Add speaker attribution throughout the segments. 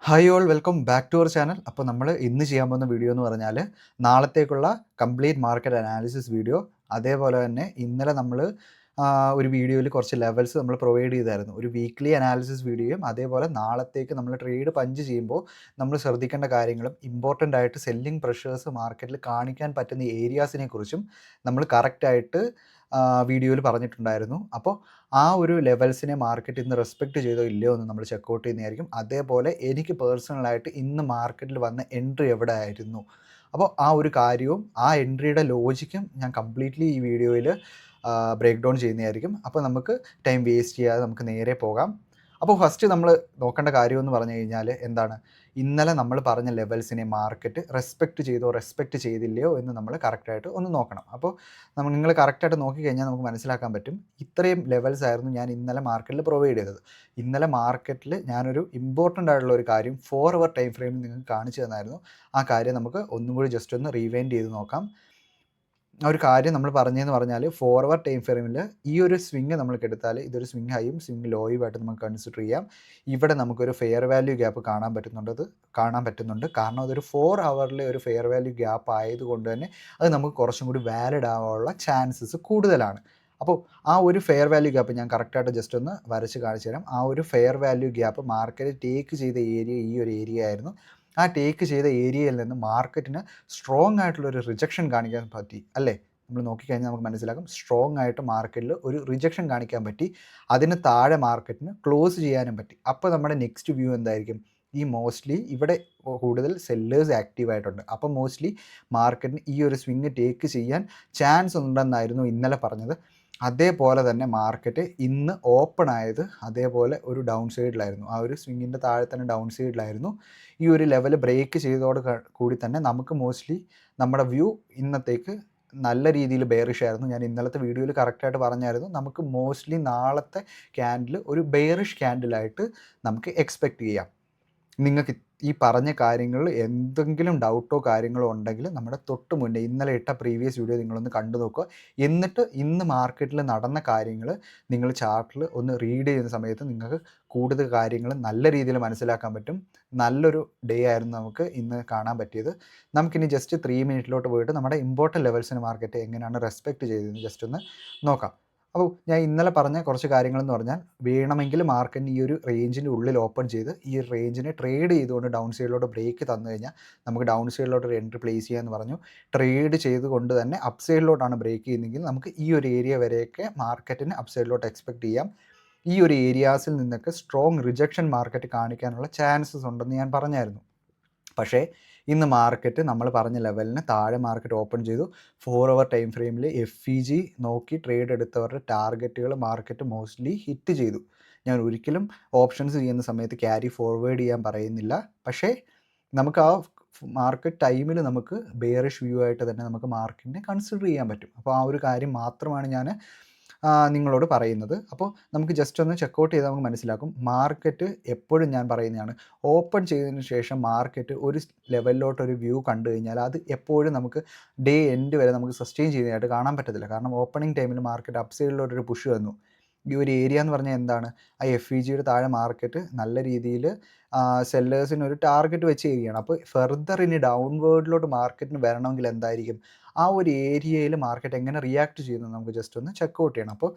Speaker 1: Hi all welcome back to our channel. അപ്പോൾ നമ്മൾ ഇന്ന് ചെയ്യാൻ പോകുന്ന വീഡിയോ എന്ന് പറഞ്ഞാൽ നാളത്തേക്കുള്ള കംപ്ലീറ്റ് മാർക്കറ്റ് അനാലിസിസ് വീഡിയോ. അതേപോലെ തന്നെ ഇന്നലെ നമ്മൾ ഒരു വീഡിയോയിൽ കുറച്ച് ലെവൽസ് നമ്മൾ പ്രൊവൈഡ് ചെയ്തായിരുന്നു. ഒരു വീക്ക്ലി അനാലിസിസ് വീഡിയോയും അതേപോലെ നാളത്തേക്ക് നമ്മൾ ട്രേഡ് പഞ്ച് ചെയ്യുമ്പോൾ നമ്മൾ ശ്രദ്ധിക്കേണ്ട കാര്യങ്ങളും ഇമ്പോർട്ടൻ്റ് ആയിട്ട് സെല്ലിംഗ് പ്രഷേഴ്സ് മാർക്കറ്റിൽ കാണിക്കാൻ പറ്റുന്ന ഏരിയാസിനെ കുറിച്ചും നമ്മൾ കറക്റ്റായിട്ട് വീഡിയോയിൽ പറഞ്ഞിട്ടുണ്ടായിരുന്നു. അപ്പോൾ ആ ഒരു ലെവൽസിനെ മാർക്കറ്റ് ഇന്ന് റെസ്പെക്റ്റ് ചെയ്തോ ഇല്ലയോ എന്ന് നമ്മൾ ചെക്കൗട്ട് ചെയ്യുന്നതായിരിക്കും. അതേപോലെ എനിക്ക് പേഴ്സണലായിട്ട് ഇന്ന് മാർക്കറ്റിൽ വന്ന എൻട്രി എവിടെ ആയിരുന്നു, അപ്പോൾ ആ ഒരു കാര്യവും ആ എൻട്രിയുടെ ലോജിക്കും ഞാൻ കംപ്ലീറ്റ്ലി ഈ വീഡിയോയിൽ ബ്രേക്ക് ഡൗൺ ചെയ്യുന്നതായിരിക്കും. അപ്പോൾ നമുക്ക് ടൈം വേസ്റ്റ് ചെയ്യാതെ നമുക്ക് നേരെ പോകാം. അപ്പോൾ ഫസ്റ്റ് നമ്മൾ നോക്കേണ്ട കാര്യമെന്ന് പറഞ്ഞു കഴിഞ്ഞാൽ എന്താണ്, ഇന്നലെ നമ്മൾ പറഞ്ഞ ലെവൽസിനെ മാർക്കറ്റ് റെസ്പെക്റ്റ് ചെയ്തോ റെസ്പെക്റ്റ് ചെയ്തില്ലയോ എന്ന് നമ്മൾ കറക്റ്റായിട്ട് ഒന്ന് നോക്കണം. അപ്പോൾ നിങ്ങൾ കറക്റ്റായിട്ട് നോക്കിക്കഴിഞ്ഞാൽ നമുക്ക് മനസ്സിലാക്കാൻ പറ്റും ഇത്രയും ലെവൽസ് ആയിരുന്നു ഞാൻ ഇന്നലെ മാർക്കറ്റിൽ പ്രൊവൈഡ് ചെയ്തത്. ഇന്നലെ മാർക്കറ്റിൽ ഞാനൊരു ഇമ്പോർട്ടൻ്റ് ആയിട്ടുള്ള ഒരു കാര്യം 4 അവർ ടൈം ഫ്രെയിമിൽ നിങ്ങൾക്ക് കാണിച്ചു തന്നായിരുന്നു. ആ കാര്യം നമുക്ക് ഒന്നും കൂടി ജസ്റ്റ് ഒന്ന് റീവൈൻഡ് ചെയ്ത് നോക്കാം. ആ ഒരു കാര്യം നമ്മൾ പറഞ്ഞതെന്ന് പറഞ്ഞാൽ 4 അവർ ടൈം ഫ്രെയിമിൽ ഈ ഒരു സ്വിങ് നമ്മൾക്ക് എടുത്താൽ ഇതൊരു സ്വിങ് ഹൈയും സ്വിങ് ലോയും ആയിട്ട് നമുക്ക് കൺസിഡർ ചെയ്യാം. ഇവിടെ നമുക്കൊരു ഫെയർ വാല്യൂ ഗ്യാപ്പ് കാണാൻ പറ്റുന്നുണ്ട്. കാരണം അതൊരു 4 അവറിലെ ഒരു ഫെയർ വാല്യൂ ഗ്യാപ്പ് ആയതുകൊണ്ട് തന്നെ അത് നമുക്ക് കുറച്ചും കൂടി വാലിഡ് ആവാനുള്ള ചാൻസസ് കൂടുതലാണ്. അപ്പോൾ ആ ഒരു ഫെയർ വാല്യൂ ഗ്യാപ്പ് ഞാൻ കറക്റ്റായിട്ട് ജസ്റ്റ് ഒന്ന് വരച്ച് കാണിച്ചു തരാം. ആ ഒരു fair value gap market take ചെയ്ത ഏരിയ ഈ ഒരു ഏരിയ ആയിരുന്നു. ആ ടേക്ക് ചെയ്ത ഏരിയയിൽ നിന്ന് മാർക്കറ്റിന് സ്ട്രോങ് ആയിട്ടുള്ളൊരു റിജക്ഷൻ കാണിക്കാൻ പറ്റി അല്ലേ? നമ്മൾ നോക്കിക്കഴിഞ്ഞാൽ നമുക്ക് മനസ്സിലാക്കും സ്ട്രോങ് ആയിട്ട് മാർക്കറ്റിൽ ഒരു റിജക്ഷൻ കാണിക്കാൻ പറ്റി. അതിന് താഴെ മാർക്കറ്റിന് ക്ലോസ് ചെയ്യാനും പറ്റി. അപ്പോൾ നമ്മുടെ നെക്സ്റ്റ് വ്യൂ എന്തായിരിക്കും, ഈ മോസ്റ്റ്ലി ഇവിടെ കൂടുതൽ സെല്ലേഴ്സ് ആക്റ്റീവായിട്ടുണ്ട്. അപ്പോൾ മോസ്റ്റ്ലി മാർക്കറ്റിന് ഈ ഒരു സ്വിങ് ടേക്ക് ചെയ്യാൻ ചാൻസ് ഉണ്ടെന്നായിരുന്നു ഇന്നലെ പറഞ്ഞത്. അതേപോലെ തന്നെ മാർക്കറ്റ് ഇന്ന് ഓപ്പൺ ആയത് അതേപോലെ ഒരു ഡൗൺ സൈഡിലായിരുന്നു. ആ ഒരു സ്വിങ്ങിൻ്റെ താഴെ തന്നെ ഡൗൺ സൈഡിലായിരുന്നു. ഈ ഒരു ലെവൽ ബ്രേക്ക് ചെയ്തതോട് കൂടി തന്നെ നമുക്ക് മോസ്റ്റ്ലി നമ്മുടെ വ്യൂ ഇന്നത്തേക്ക് നല്ല രീതിയിൽ ബെയറിഷ് ആയിരുന്നു. ഞാൻ ഇന്നലത്തെ വീഡിയോയിൽ കറക്റ്റായിട്ട് പറഞ്ഞായിരുന്നു നമുക്ക് മോസ്റ്റ്ലി നാളത്തെ ക്യാൻഡിൽ ഒരു ബെയറിഷ് ക്യാൻഡിലായിട്ട് നമുക്ക് എക്സ്പെക്റ്റ് ചെയ്യാം. നിങ്ങൾക്ക് ഈ പറഞ്ഞ കാര്യങ്ങളിൽ എന്തെങ്കിലും ഡൗട്ടോ കാര്യങ്ങളോ ഉണ്ടെങ്കിൽ നമ്മുടെ തൊട്ട് മുന്നേ ഇന്നലെ ഇട്ട പ്രീവിയസ് വീഡിയോ നിങ്ങളൊന്ന് കണ്ടു നോക്കുക. എന്നിട്ട് ഇന്ന് മാർക്കറ്റിൽ നടന്ന കാര്യങ്ങൾ നിങ്ങൾ ചാർട്ടിൽ ഒന്ന് റീഡ് ചെയ്യുന്ന സമയത്ത് നിങ്ങൾക്ക് കൂടുതൽ കാര്യങ്ങൾ നല്ല രീതിയിൽ മനസ്സിലാക്കാൻ പറ്റും. നല്ലൊരു ഡേ ആയിരുന്നു നമുക്ക് ഇന്ന് കാണാൻ പറ്റിയത്. നമുക്കിനി ജസ്റ്റ് 3 മിനിറ്റിലോട്ട് പോയിട്ട് നമ്മുടെ ഇമ്പോർട്ടൻറ്റ് ലെവൽസിന് മാർക്കറ്റ് എങ്ങനെയാണ് റെസ്പെക്റ്റ് ചെയ്തതെന്ന് ജസ്റ്റ് ഒന്ന് നോക്കാം. അപ്പോൾ ഞാൻ ഇന്നലെ പറഞ്ഞ കുറച്ച് കാര്യങ്ങളെന്ന് പറഞ്ഞാൽ വേണമെങ്കിൽ മാർക്കറ്റിന് ഈ ഒരു റേഞ്ചിൻ്റെ ഉള്ളിൽ ഓപ്പൺ ചെയ്ത് ഈ റേഞ്ചിനെ ട്രേഡ് ചെയ്തുകൊണ്ട് ഡൗൺ സൈഡിലോട്ട് ബ്രേക്ക് തന്നു കഴിഞ്ഞാൽ നമുക്ക് ഡൗൺ സൈഡിലോട്ട് ഒരു എൻട്രി പ്ലേസ് ചെയ്യാമെന്ന് പറഞ്ഞു. ട്രേഡ് ചെയ്തുകൊണ്ട് തന്നെ അപ്പ് സൈഡിലോട്ടാണ് ബ്രേക്ക് ചെയ്യുന്നതെങ്കിൽ നമുക്ക് ഈ ഒരു ഏരിയ വരെയൊക്കെ മാർക്കറ്റിന് അപ്പ് സൈഡിലോട്ട് എക്സ്പെക്റ്റ് ചെയ്യാം. ഈ ഒരു ഏരിയാസിൽ നിന്നൊക്കെ സ്ട്രോങ് റിജക്ഷൻ മാർക്കറ്റ് കാണിക്കാനുള്ള ചാൻസസ് ഉണ്ടെന്ന് ഞാൻ പറഞ്ഞായിരുന്നു. പക്ഷേ ഇന്ന് മാർക്കറ്റ് നമ്മൾ പറഞ്ഞ ലെവലിന് താഴെ മാർക്കറ്റ് ഓപ്പൺ ചെയ്തു. 4 അവർ ടൈം ഫ്രെയിമിൽ FEG നോക്കി ട്രേഡ് എടുത്തവരുടെ ടാർഗറ്റുകൾ മാർക്കറ്റ് മോസ്റ്റ്ലി ഹിറ്റ് ചെയ്തു. ഞാൻ ഒരിക്കലും ഓപ്ഷൻസ് ചെയ്യുന്ന സമയത്ത് ക്യാരി ഫോർവേഡ് ചെയ്യാൻ പറയുന്നില്ല. പക്ഷേ നമുക്ക് ആ മാർക്കറ്റ് ടൈമിൽ നമുക്ക് ബെയറിഷ് വ്യൂ ആയിട്ട് തന്നെ നമുക്ക് മാർക്കറ്റിനെ കൺസിഡർ ചെയ്യാൻ പറ്റും. അപ്പോൾ ആ ഒരു കാര്യം മാത്രമാണ് ഞാൻ നിങ്ങളോട് പറയുന്നത്. അപ്പോൾ നമുക്ക് ജസ്റ്റ് ഒന്ന് ചെക്കൗട്ട് ചെയ്താൽ നമുക്ക് മനസ്സിലാക്കും. മാർക്കറ്റ് എപ്പോഴും ഞാൻ പറയുന്നതാണ്, ഓപ്പൺ ചെയ്തതിന് ശേഷം മാർക്കറ്റ് ഒരു ലെവലിലോട്ടൊരു വ്യൂ കണ്ടു കഴിഞ്ഞാൽ അത് എപ്പോഴും നമുക്ക് ഡേ എൻഡ് വരെ നമുക്ക് സസ്റ്റെയിൻ ചെയ്യുന്നതായിട്ട് കാണാൻ പറ്റത്തില്ല. കാരണം ഓപ്പണിംഗ് ടൈമിൽ മാർക്കറ്റ് അപ്പ് സൈഡിലോട്ടൊരു പുഷ് വന്നു. ഈ ഒരു ഏരിയ എന്ന് പറഞ്ഞാൽ എന്താണ്, ആ FEGയുടെ താഴെ മാർക്കറ്റ് നല്ല രീതിയിൽ സെല്ലേഴ്സിന് ഒരു ടാർഗറ്റ് വെച്ച് ഏരിയയാണ്. അപ്പോൾ ഫെർദർ ഇനി ഡൗൺവേർഡിലോട്ട് മാർക്കറ്റിന് വരണമെങ്കിൽ എന്തായിരിക്കും, ആ ഒരു ഏരിയയിൽ മാർക്കറ്റ് എങ്ങനെ റിയാക്ട് ചെയ്യുന്നത് നമുക്ക് ജസ്റ്റ് ഒന്ന് ചെക്കൗട്ട് ചെയ്യണം. അപ്പോൾ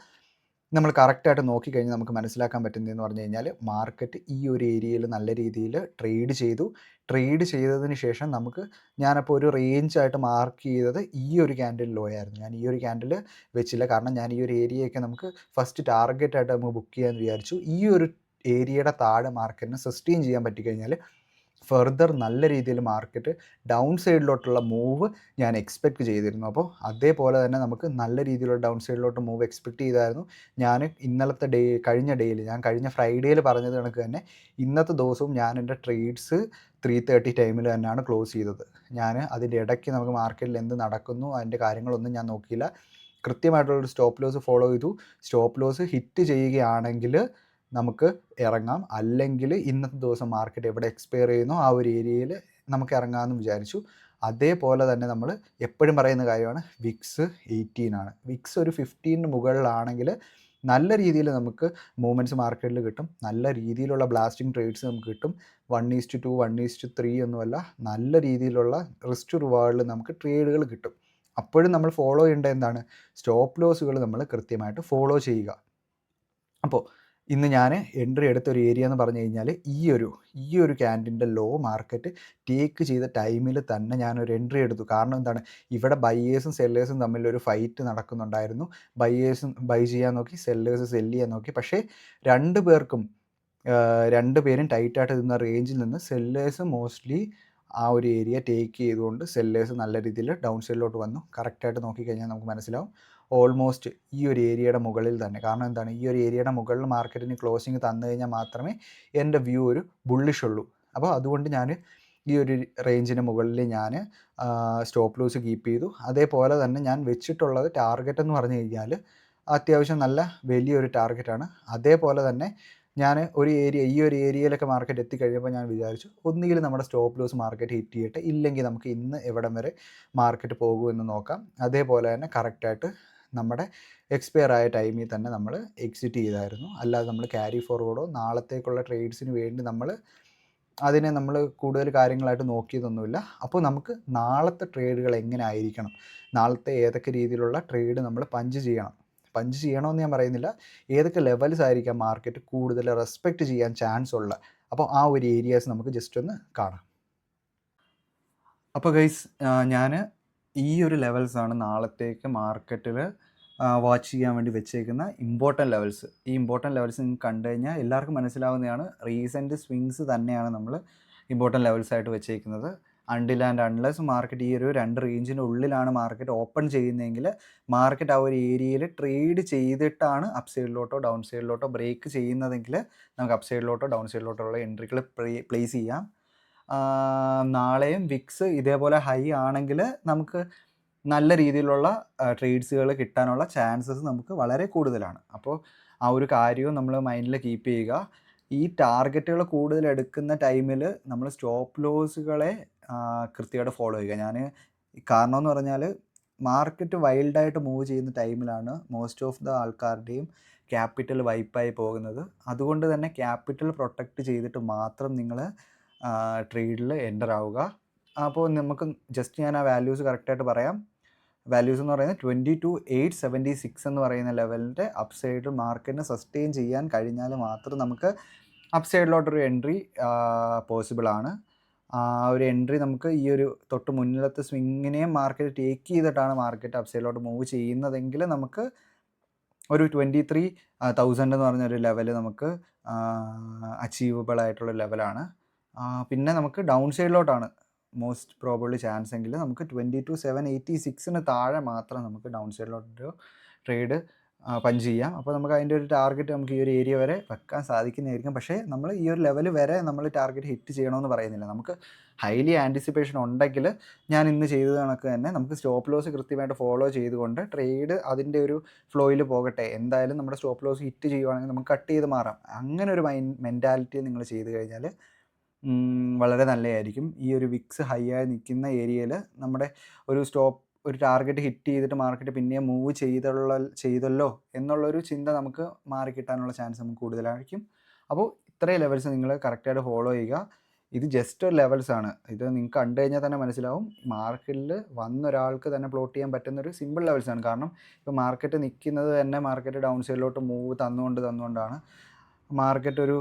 Speaker 1: നമ്മൾ കറക്റ്റായിട്ട് നോക്കിക്കഴിഞ്ഞാൽ നമുക്ക് മനസ്സിലാക്കാൻ പറ്റുന്നതെന്ന് പറഞ്ഞു കഴിഞ്ഞാൽ മാർക്കറ്റ് ഈ ഒരു ഏരിയയിൽ നല്ല രീതിയിൽ ട്രേഡ് ചെയ്തതിന് ശേഷം നമുക്ക് ഞാനപ്പോൾ ഒരു റേഞ്ചായിട്ട് മാർക്ക് ചെയ്തത് ഈ ഒരു ക്യാൻഡിൽ ലോ ആയിരുന്നു. ഞാൻ ഈ ഒരു ക്യാൻഡിൽ വെച്ചില്ല, കാരണം ഞാൻ ഈ ഒരു ഏരിയയൊക്കെ നമുക്ക് ഫസ്റ്റ് ടാർഗറ്റായിട്ട് നമുക്ക് ബുക്ക് ചെയ്യാമെന്ന് വിചാരിച്ചു. ഈ ഒരു ഏരിയയുടെ താഴെ മാർക്കറ്റിന് സസ്റ്റെയിൻ ചെയ്യാൻ പറ്റിക്കഴിഞ്ഞാൽ ഫെർദർ നല്ല രീതിയിൽ മാർക്കറ്റ് ഡൗൺ സൈഡിലോട്ടുള്ള മൂവ് ഞാൻ എക്സ്പെക്റ്റ് ചെയ്തിരുന്നു. അപ്പോൾ അതേപോലെ തന്നെ നമുക്ക് നല്ല രീതിയിലുള്ള ഡൗൺ സൈഡിലോട്ട് മൂവ് എക്സ്പെക്റ്റ് ചെയ്തായിരുന്നു. ഞാൻ ഇന്നലത്തെ കഴിഞ്ഞ ഫ്രൈഡേയിൽ പറഞ്ഞത് കണക്ക് തന്നെ ഇന്നത്തെ ദിവസവും ഞാൻ എൻ്റെ ട്രേഡ്സ് 3:30 ടൈമിൽ തന്നെയാണ് ക്ലോസ് ചെയ്തത്. ഞാൻ അതിൻ്റെ ഇടയ്ക്ക് നമുക്ക് മാർക്കറ്റിൽ എന്ത് നടക്കുന്നു അതിൻ്റെ കാര്യങ്ങളൊന്നും ഞാൻ നോക്കിയില്ല. കൃത്യമായിട്ടുള്ളൊരു സ്റ്റോപ്പ് ലോസ് ഫോളോ ചെയ്തു. സ്റ്റോപ്പ് ലോസ് ഹിറ്റ് ചെയ്യുകയാണെങ്കിൽ നമുക്ക് ഇറങ്ങാം, അല്ലെങ്കിൽ ഇന്നത്തെ ദിവസം മാർക്കറ്റ് എവിടെ എക്സ്പയർ ചെയ്യുന്നോ ആ ഒരു ഏരിയയിൽ നമുക്ക് ഇറങ്ങാമെന്ന് വിചാരിച്ചു. അതേപോലെ തന്നെ നമ്മൾ എപ്പോഴും പറയുന്ന കാര്യമാണ് വിക്സ് 18 ആണ്. വിക്സ് ഒരു 15 മുകളിലാണെങ്കിൽ നല്ല രീതിയിൽ നമുക്ക് മൂവ്മെൻറ്റ്സ് മാർക്കറ്റിൽ കിട്ടും. നല്ല രീതിയിലുള്ള ബ്ലാസ്റ്റിംഗ് ട്രേഡ്സ് നമുക്ക് കിട്ടും. 1:2 1:3 ഒന്നുമല്ല, നല്ല രീതിയിലുള്ള റിസ്ക് റിവാർഡിൽ നമുക്ക് ട്രേഡുകൾ കിട്ടും. അപ്പോഴും നമ്മൾ ഫോളോ ചെയ്യേണ്ടത് എന്താണ്? സ്റ്റോപ്പ് ലോസുകൾ നമ്മൾ കൃത്യമായിട്ട് ഫോളോ ചെയ്യുക. അപ്പോൾ ഇന്ന് ഞാൻ എൻട്രി എടുത്ത ഒരു ഏരിയ എന്ന് പറഞ്ഞു കഴിഞ്ഞാൽ ഈ ഒരു ക്യാൻഡിൻ്റെ ലോ മാർക്കറ്റ് ടേക്ക് ചെയ്ത ടൈമിൽ തന്നെ ഞാനൊരു എൻട്രി എടുത്തു. കാരണം എന്താണ്? ഇവിടെ ബയേഴ്സും സെല്ലേഴ്സും തമ്മിലൊരു ഫൈറ്റ് നടക്കുന്നുണ്ടായിരുന്നു. ബയേഴ്സും ബൈ ചെയ്യാൻ നോക്കി, സെല്ലേഴ്സ് സെല്ല് ചെയ്യാൻ നോക്കി. പക്ഷേ രണ്ട് പേരും ടൈറ്റായിട്ട് നിന്ന റേഞ്ചിൽ നിന്ന് സെല്ലേഴ്സ് മോസ്റ്റ്ലി ആ ഒരു ഏരിയ ടേക്ക് ചെയ്തുകൊണ്ട് സെല്ലേഴ്സ് നല്ല രീതിയിൽ ഡൗൺ സൈഡിലോട്ട് വന്നു. കറക്റ്റായിട്ട് നോക്കിക്കഴിഞ്ഞാൽ നമുക്ക് മനസ്സിലാവും ഓൾമോസ്റ്റ് ഈ ഒരു ഏരിയയുടെ മുകളിൽ തന്നെ. കാരണം എന്താണ്? ഈ ഒരു ഏരിയയുടെ മുകളിൽ മാർക്കറ്റിന് ക്ലോസിങ് തന്നു കഴിഞ്ഞാൽ മാത്രമേ എൻ്റെ വ്യൂ ഒരു ബുള്ളിഷ് ഉള്ളൂ. അപ്പോൾ അതുകൊണ്ട് ഞാൻ ഈ ഒരു റേഞ്ചിന് മുകളിൽ ഞാൻ സ്റ്റോപ്പ് ലോസ് കീപ്പ് ചെയ്തു. അതേപോലെ തന്നെ ഞാൻ വെച്ചിട്ടുള്ളത് ടാർഗറ്റ് എന്ന് പറഞ്ഞു കഴിഞ്ഞാൽ അത്യാവശ്യം നല്ല വലിയൊരു ടാർഗറ്റാണ്. അതേപോലെ തന്നെ ഞാൻ ഈ ഒരു ഏരിയയിലൊക്കെ മാർക്കറ്റ് എത്തിക്കഴിഞ്ഞപ്പോൾ ഞാൻ വിചാരിച്ചു ഒന്നുകിൽ നമ്മുടെ സ്റ്റോപ്പ് ലോസ് മാർക്കറ്റ് ഹിറ്റ് ചെയ്യട്ടെ, ഇല്ലെങ്കിൽ നമുക്ക് ഇന്ന് എവിടം വരെ മാർക്കറ്റ് പോകുമെന്ന് നോക്കാം. അതേപോലെ തന്നെ കറക്റ്റായിട്ട് നമ്മുടെ എക്സ്പയർ ആയ ടൈമിൽ തന്നെ നമ്മൾ എക്സിറ്റ് ചെയ്തായിരുന്നു. അല്ലാതെ നമ്മൾ ക്യാരി ഫോർവേഡോ നാളത്തേക്കുള്ള ട്രേഡ്സിന് വേണ്ടി അതിനെ നമ്മൾ കൂടുതൽ കാര്യങ്ങളായിട്ട് നോക്കിയതൊന്നുമില്ല. അപ്പോൾ നമുക്ക് നാളത്തെ ട്രേഡുകൾ എങ്ങനെ ആയിരിക്കണം, നാളത്തെ ഏതൊക്കെ രീതിയിലുള്ള ട്രേഡ് നമ്മൾ പഞ്ച് ചെയ്യണമെന്ന് ഞാൻ പറയുന്നില്ല, ഏതൊക്കെ ലെവൽസ് ആയിരിക്കാം മാർക്കറ്റ് കൂടുതൽ റെസ്പെക്റ്റ് ചെയ്യാൻ ചാൻസ് ഉള്ള, അപ്പോൾ ആ ഒരു ഏരിയാസ് നമുക്ക് ജസ്റ്റ് ഒന്ന് കാണാം. അപ്പോൾ ഗൈസ്, ഞാൻ ഈ ഒരു ലെവൽസാണ് നാളത്തേക്ക് മാർക്കറ്റിൽ വാച്ച് ചെയ്യാൻ വേണ്ടി വെച്ചേക്കുന്ന ഇമ്പോർട്ടൻറ്റ് ലെവൽസ്. ഈ ഇമ്പോർട്ടൻറ്റ് ലെവൽസ് നിങ്ങൾക്ക് കണ്ടു കഴിഞ്ഞാൽ എല്ലാവർക്കും മനസ്സിലാവുന്നതാണ്. റീസെൻറ്റ് സ്വിങ്സ് തന്നെയാണ് നമ്മൾ ഇമ്പോർട്ടൻറ്റ് ലെവൽസായിട്ട് വെച്ചേക്കുന്നത്. അൺടിൽ ആൻഡ് അൺലെസ് മാർക്കറ്റ് ഈ ഒരു 2 റേഞ്ചിൻ്റെ ഉള്ളിലാണ് മാർക്കറ്റ് ഓപ്പൺ ചെയ്യുന്നതെങ്കിൽ, മാർക്കറ്റ് ആ ഒരു ഏരിയയിൽ ട്രേഡ് ചെയ്തിട്ടാണ് അപ്പ് സൈഡിലോട്ടോ ഡൗൺ സൈഡിലോട്ടോ ബ്രേക്ക് ചെയ്യുന്നതെങ്കിൽ നമുക്ക് അപ്പ് സൈഡിലോട്ടോ ഡൗൺ സൈഡിലോട്ടോ ഉള്ള എൻട്രികൾ പ്ലേസ് ചെയ്യാം. നാളെയും വിക്സ് ഇതേപോലെ ഹൈ ആണെങ്കിൽ നമുക്ക് നല്ല രീതിയിലുള്ള ട്രേഡ്സുകൾ കിട്ടാനുള്ള ചാൻസസ് നമുക്ക് വളരെ കൂടുതലാണ്. അപ്പോൾ ആ ഒരു കാര്യവും നമ്മൾ മൈൻഡിൽ കീപ്പ് ചെയ്യുക. ഈ ടാർഗറ്റുകൾ കൂടുതൽ എടുക്കുന്ന ടൈമിൽ നമ്മൾ സ്റ്റോപ്പ് ലോസുകളെ കൃത്യമായിട്ട് ഫോളോ ചെയ്യുക. കാരണം എന്ന് പറഞ്ഞാൽ മാർക്കറ്റ് വൈൽഡായിട്ട് മൂവ് ചെയ്യുന്ന ടൈമിലാണ് മോസ്റ്റ് ഓഫ് ദ ആൾക്കാരുടെയും ക്യാപിറ്റൽ വൈപ്പായി പോകുന്നത്. അതുകൊണ്ട് തന്നെ ക്യാപിറ്റൽ പ്രൊട്ടക്റ്റ് ചെയ്തിട്ട് മാത്രം നിങ്ങൾ ട്രേഡിൽ എൻ്റർ ആവുക. അപ്പോൾ നമുക്ക് ജസ്റ്റ് ഞാൻ ആ വാല്യൂസ് കറക്റ്റായിട്ട് പറയാം. വാല്യൂസ് എന്ന് പറയുന്നത് 22,876 എന്ന് പറയുന്ന ലെവലിൻ്റെ അപ്പ് സൈഡ് മാർക്കറ്റിന് സസ്റ്റെയിൻ ചെയ്യാൻ കഴിഞ്ഞാൽ മാത്രം നമുക്ക് അപ്പ് സൈഡിലോട്ടൊരു എൻട്രി പോസിബിളാണ്. ഒരു എൻട്രി നമുക്ക് ഈ ഒരു തൊട്ട് മുന്നിലത്തെ സ്വിങ്ങിനെയും മാർക്കറ്റ് ടേക്ക് ചെയ്തിട്ടാണ് മാർക്കറ്റ് അപ്പ് സൈഡിലോട്ട് മൂവ് ചെയ്യുന്നതെങ്കിൽ നമുക്ക് ഒരു 23,000 എന്ന് പറഞ്ഞൊരു ലെവൽ നമുക്ക് അച്ചീവബിൾ ആയിട്ടുള്ള ലെവലാണ്. പിന്നെ നമുക്ക് ഡൗൺ സൈഡിലോട്ടാണ് മോസ്റ്റ് പ്രോബബ്ലി ചാൻസ് എങ്കിൽ നമുക്ക് 22,786 താഴെ മാത്രം നമുക്ക് ഡൗൺ സൈഡിലോട്ടൊരു ട്രേഡ് പഞ്ച് ചെയ്യാം. അപ്പോൾ നമുക്ക് അതിൻ്റെ ഒരു ടാർഗറ്റ് നമുക്ക് ഈ ഒരു ഏരിയ വരെ വെക്കാൻ സാധിക്കുന്നതായിരിക്കും. പക്ഷേ നമ്മൾ ഈ ഒരു ലെവൽ വരെ നമ്മൾ ടാർഗറ്റ് ഹിറ്റ് ചെയ്യണമെന്ന് പറയുന്നില്ല. നമുക്ക് ഹൈലി ആൻറ്റിസിപ്പേഷൻ ഉണ്ടെങ്കിൽ ഞാൻ ഇന്ന് ചെയ്തത് കണക്ക് തന്നെ നമുക്ക് സ്റ്റോപ്പ് ലോസ് കൃത്യമായിട്ട് ഫോളോ ചെയ്തുകൊണ്ട് ട്രേഡ് അതിൻ്റെ ഒരു ഫ്ലോയിൽ പോകട്ടെ, എന്തായാലും നമ്മുടെ സ്റ്റോപ്പ് ലോസ് ഹിറ്റ് ചെയ്യുവാണെങ്കിൽ നമുക്ക് കട്ട് ചെയ്ത് മാറാം. അങ്ങനെ ഒരു മെൻറ്റാലിറ്റി നിങ്ങൾ ചെയ്ത് കഴിഞ്ഞാൽ വളരെ നല്ലതായിരിക്കും. ഈ ഒരു വിക്സ് ഹൈ ആയി നിൽക്കുന്ന ഏരിയയിൽ നമ്മുടെ ഒരു ടാർഗറ്റ് ഹിറ്റ് ചെയ്തിട്ട് മാർക്കറ്റ് പിന്നെയും മൂവ് ചെയ്തല്ലോ എന്നുള്ളൊരു ചിന്ത നമുക്ക് മാറിക്കിട്ടാനുള്ള ചാൻസ് നമുക്ക് കൂടുതലായിരിക്കും. അപ്പോൾ ഇത്രയും ലെവൽസ് നിങ്ങൾ കറക്റ്റായിട്ട് ഫോളോ ചെയ്യുക. ഇത് ജസ്റ്റ് ഒരു ലെവൽസാണ്. ഇത് നിങ്ങൾക്ക് കണ്ടു കഴിഞ്ഞാൽ തന്നെ മനസ്സിലാവും മാർക്കറ്റിൽ വന്നൊരാൾക്ക് തന്നെ പ്ലോട്ട് ചെയ്യാൻ പറ്റുന്നൊരു സിമ്പിൾ ലെവൽസാണ്. കാരണം ഇപ്പോൾ മാർക്കറ്റ് നിൽക്കുന്നത് തന്നെ മാർക്കറ്റ് ഡൗൺ സൈഡിലോട്ട് മൂവ് തന്നുകൊണ്ടാണ് മാർക്കറ്റ് ഒരു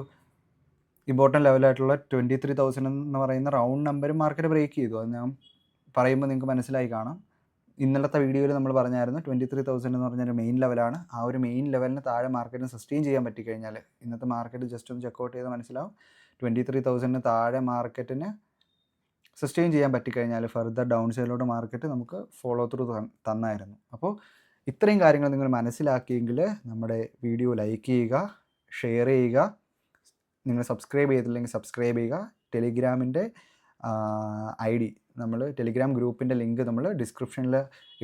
Speaker 1: ഇമ്പോർട്ടൻറ്റ് ലെവലായിട്ടുള്ള 23,000 എന്ന് പറയുന്ന റൗണ്ട് നമ്പർ മാർക്കറ്റ് ബ്രേക്ക് ചെയ്തു. അത് ഞാൻ പറയുമ്പോൾ നിങ്ങൾക്ക് മനസ്സിലായി കാണാം. ഇന്നലത്തെ വീഡിയോയിൽ നമ്മൾ പറഞ്ഞായിരുന്നു 23,000 എന്ന് പറഞ്ഞൊരു മെയിൻ ലെവലാണ്. ആ ഒരു മെയിൻ ലെവലിന് താഴെ മാർക്കറ്റിന് സസ്റ്റെയിൻ ചെയ്യാൻ പറ്റിക്കഴിഞ്ഞാൽ ഇന്നത്തെ മാർക്കറ്റ് ജസ്റ്റ് ഒന്ന് ചെക്കൗട്ട് ചെയ്താൽ മനസ്സിലാവും 23,000 താഴെ മാർക്കറ്റിന് സസ്റ്റെയിൻ ചെയ്യാൻ പറ്റിക്കഴിഞ്ഞാൽ ഫർദർ ഡൗൺ സൈഡിലോട്ട് മാർക്കറ്റ് നമുക്ക് ഫോളോ ത്രൂ തന്നായിരുന്നു. അപ്പോൾ ഇത്രയും കാര്യങ്ങൾ നിങ്ങൾ മനസ്സിലാക്കിയെങ്കിൽ നമ്മുടെ വീഡിയോ ലൈക്ക് ചെയ്യുക, ഷെയർ ചെയ്യുക. നിങ്ങൾ സബ്സ്ക്രൈബ് ചെയ്തില്ലെങ്കിൽ സബ്സ്ക്രൈബ് ചെയ്യുക. ടെലിഗ്രാമിൻ്റെ ID നമ്മൾ ടെലിഗ്രാം ഗ്രൂപ്പിൻ്റെ ലിങ്ക് നമ്മൾ ഡിസ്ക്രിപ്ഷനിൽ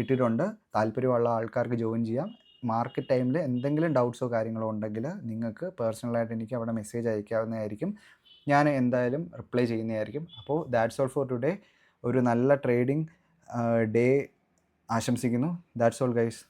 Speaker 1: ഇട്ടിട്ടുണ്ട്. താല്പര്യമുള്ള ആൾക്കാർക്ക് ജോയിൻ ചെയ്യാം. മാർക്കറ്റ് ടൈമിൽ എന്തെങ്കിലും ഡൗട്ട്സോ കാര്യങ്ങളോ ഉണ്ടെങ്കിൽ നിങ്ങൾക്ക് പേഴ്സണലായിട്ട് എനിക്ക് അവിടെ മെസ്സേജ് അയക്കാവുന്നതായിരിക്കും. ഞാൻ എന്തായാലും റിപ്ലൈ ചെയ്യുന്നതായിരിക്കും. അപ്പോൾ ദാറ്റ്സ് ഓൾ ഫോർ ടുഡേ. ഒരു നല്ല ട്രേഡിംഗ് ഡേ ആശംസിക്കുന്നു. That's all guys.